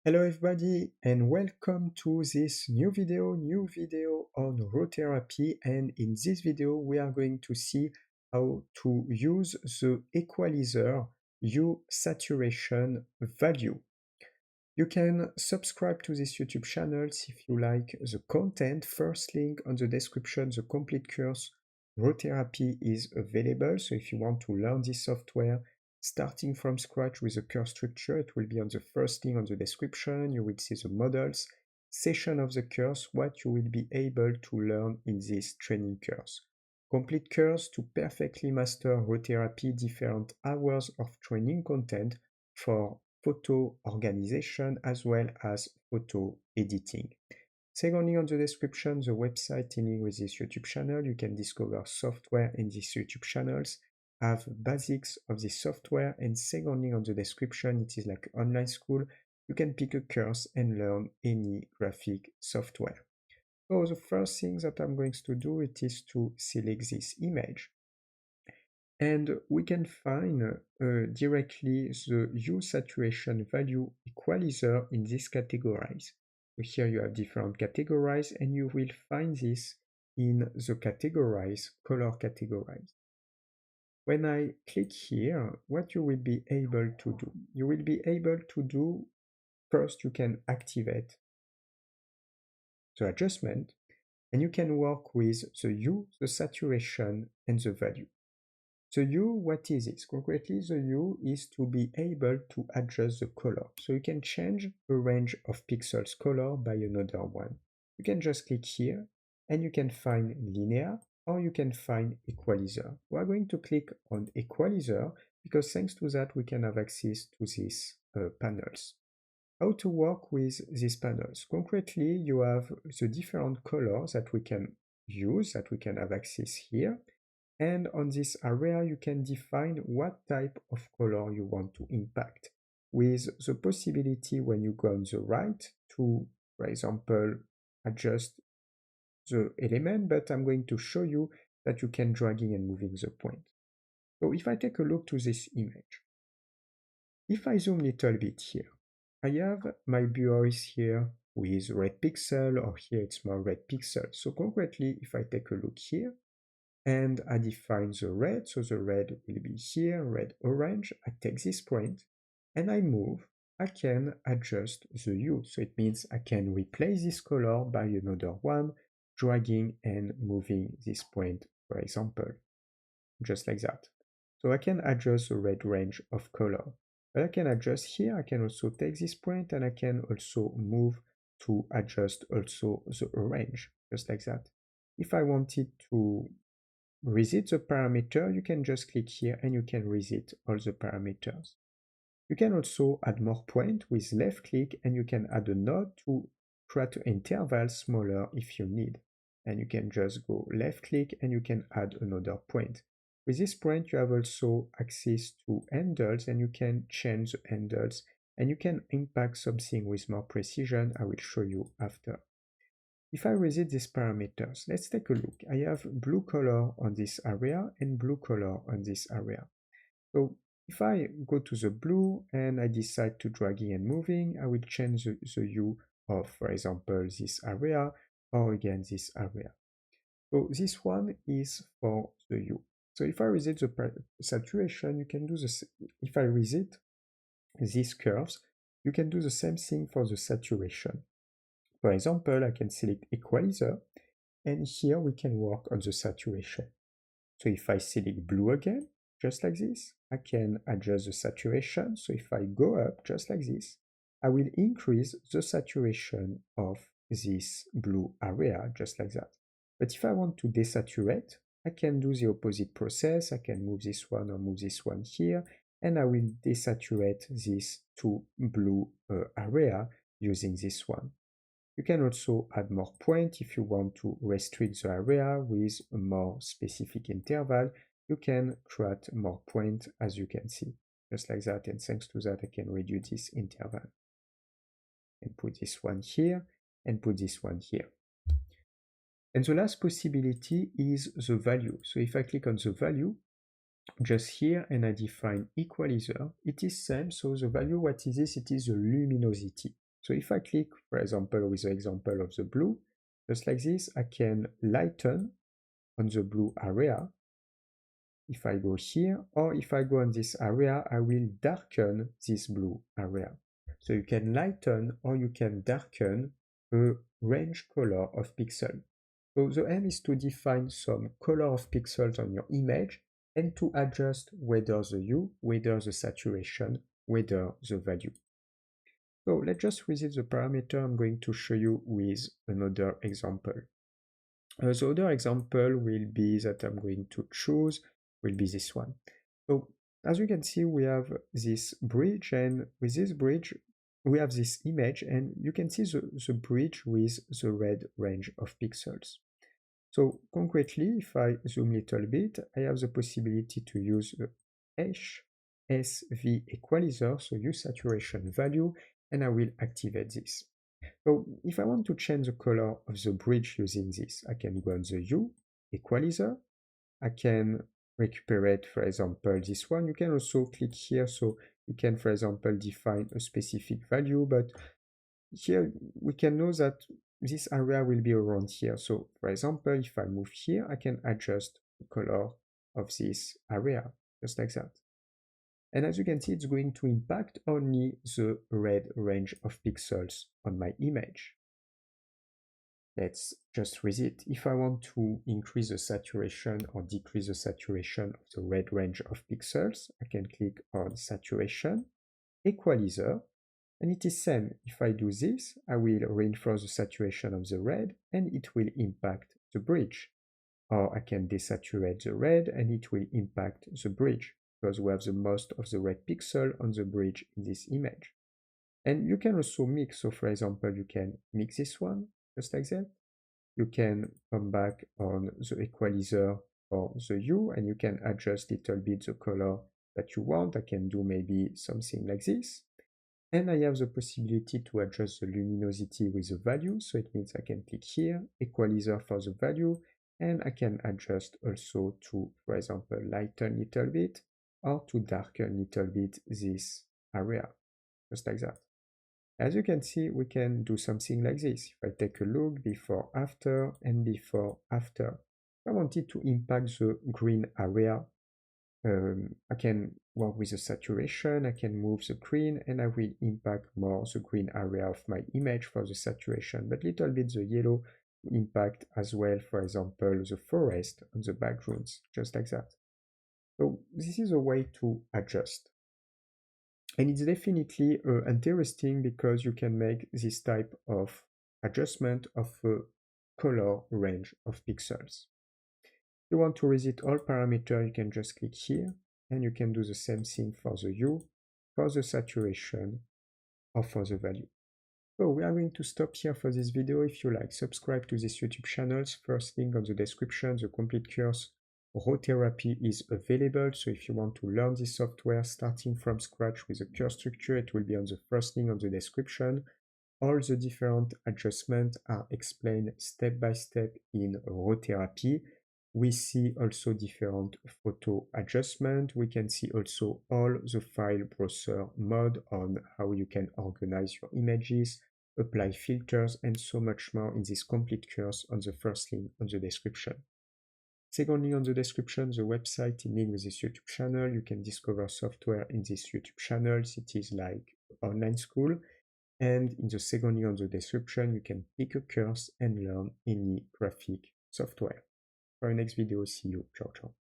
Hello everybody and welcome to this new video on RawTherapee, and in this video we are going to see how to use the equalizer hue saturation value. You can subscribe to this YouTube channel if you like the content. First link on the description, the complete course RawTherapee is available. So if you want to learn this software starting from scratch with the course structure, it will be on the first link on the description. You will see the models, session of the course, what you will be able to learn in this training course. Complete course to perfectly master RawTherapee, different hours of training content for photo organization as well as photo editing. Secondly, on the description, the website dealing with this YouTube channel. You can discover software in these YouTube channels, have basics of this software, and secondly, on the description, it is like online school. You can pick a course and learn any graphic software. So the first thing that I'm going to do, it is to select this image. And we can find directly the hue saturation value equalizer in this categories. So here you have different categories, and you will find this in the categorize, color categorize. When I click here, what you will be able to do? You will be able to do, first you can activate the adjustment, and you can work with the hue, the saturation, and the value. The hue, what is it? Concretely, the hue is to be able to adjust the color. So you can change a range of pixels color by another one. You can just click here and you can find linear or you can find equalizer. We are going to click on equalizer because thanks to that we can have access to these panels. How to work with these panels? Concretely, you have the different colors that we can use, that we can have access here. And on this area, you can define what type of color you want to impact, with the possibility when you go on the right to, for example, adjust the element, but I'm going to show you that you can dragging and moving the point. So if I take a look to this image, if I zoom a little bit here, I have my bureaus here with red pixel, or here it's more red pixel. So concretely, if I take a look here, and I define the red, so the red will be here, red, orange. I take this point and I move. I can adjust the hue, so it means I can replace this color by another one, dragging and moving this point, for example, just like that. So I can adjust the red range of color. But I can adjust here, I can also take this point and I can also move to adjust also the orange, just like that. If I wanted to reset the parameter, you can just click here and you can reset all the parameters. You can also add more point with left click and you can add a node to create an interval smaller if you need. And you can just go left click and you can add another point. With this point, you have also access to handles and you can change the handles and you can impact something with more precision. I will show you after. If I reset these parameters, let's take a look. I have blue color on this area and blue color on this area. So if I go to the blue and I decide to dragging and moving, I will change the hue of, for example, this area or again this area. So this one is for the hue. So if I reset the saturation, you can do this. If I reset these curves, you can do the same thing for the saturation. For example, I can select equalizer, and here we can work on the saturation. So if I select blue again, just like this, I can adjust the saturation. So if I go up just like this, I will increase the saturation of this blue area, just like that. But if I want to desaturate, I can do the opposite process. I can move this one or move this one here, and I will desaturate this two blue area using this one. You can also add more points if you want to restrict the area with a more specific interval. You can create more points, as you can see, just like that. And thanks to that, I can reduce this interval and put this one here and put this one here. And the last possibility is the value. So if I click on the value, just here, and I define equalizer, it is same. So the value, what is this? It is the luminosity. So if I click, for example, with the example of the blue, just like this, I can lighten on the blue area. If I go here, or if I go on this area, I will darken this blue area. So you can lighten or you can darken a range color of pixel. So the aim is to define some color of pixels on your image and to adjust whether the hue, whether the saturation, whether the value. So let's just visit the parameter I'm going to show you with another example. The other example will be that I'm going to choose will be this one. So as you can see, we have this bridge, and with this bridge, we have this image, and you can see the bridge with the red range of pixels. So concretely, if I zoom a little bit, I have the possibility to use the HSV equalizer, so hue saturation value, and I will activate this. So if I want to change the color of the bridge using this, I can go on the hue equalizer. I can recuperate, for example, this one. You can also click here, so you can, for example, define a specific value, but here we can know that this area will be around here. So for example, if I move here, I can adjust the color of this area, just like that. And as you can see, it's going to impact only the red range of pixels on my image. Let's just visit. If I want to increase the saturation or decrease the saturation of the red range of pixels, I can click on Saturation, Equalizer, and it is same. If I do this, I will reinforce the saturation of the red and it will impact the bridge. Or I can desaturate the red and it will impact the bridge because we have the most of the red pixel on the bridge in this image. And you can also mix. So for example, you can mix this one just like that. You can come back on the equalizer or the hue and you can adjust a little bit the color that you want. I can do maybe something like this. And I have the possibility to adjust the luminosity with the value. So it means I can click here, equalizer for the value, and I can adjust also to, for example, lighten a little bit or to darken a little bit this area, just like that. As you can see, we can do something like this. If I take a look before, after, and before, after, I wanted to impact the green area. I can work with the saturation, I can move the green, and I will impact more the green area of my image for the saturation, but little bit the yellow impact as well, for example, the forest on the backgrounds, just like that. So this is a way to adjust. And it's definitely interesting because you can make this type of adjustment of a color range of pixels. If you want to reset all parameters, you can just click here and you can do the same thing for the hue, for the saturation, or for the value. So we are going to stop here for this video. If you like, subscribe to this YouTube channel. First link on the description, the complete course RawTherapee is available. So if you want to learn this software starting from scratch with a course structure, it will be on the first link on the description. All the different adjustments are explained step by step in RawTherapee. We see also different photo adjustment. We can see also all the file browser mode on how you can organize your images, apply filters, and so much more in this complete course on the first link on the description. Second link on the description, the website in link with this YouTube channel. You can discover software in this YouTube channel. It is like online school. And in the second link on the description, you can pick a course and learn any graphic software. For our next video, see you. Ciao, ciao.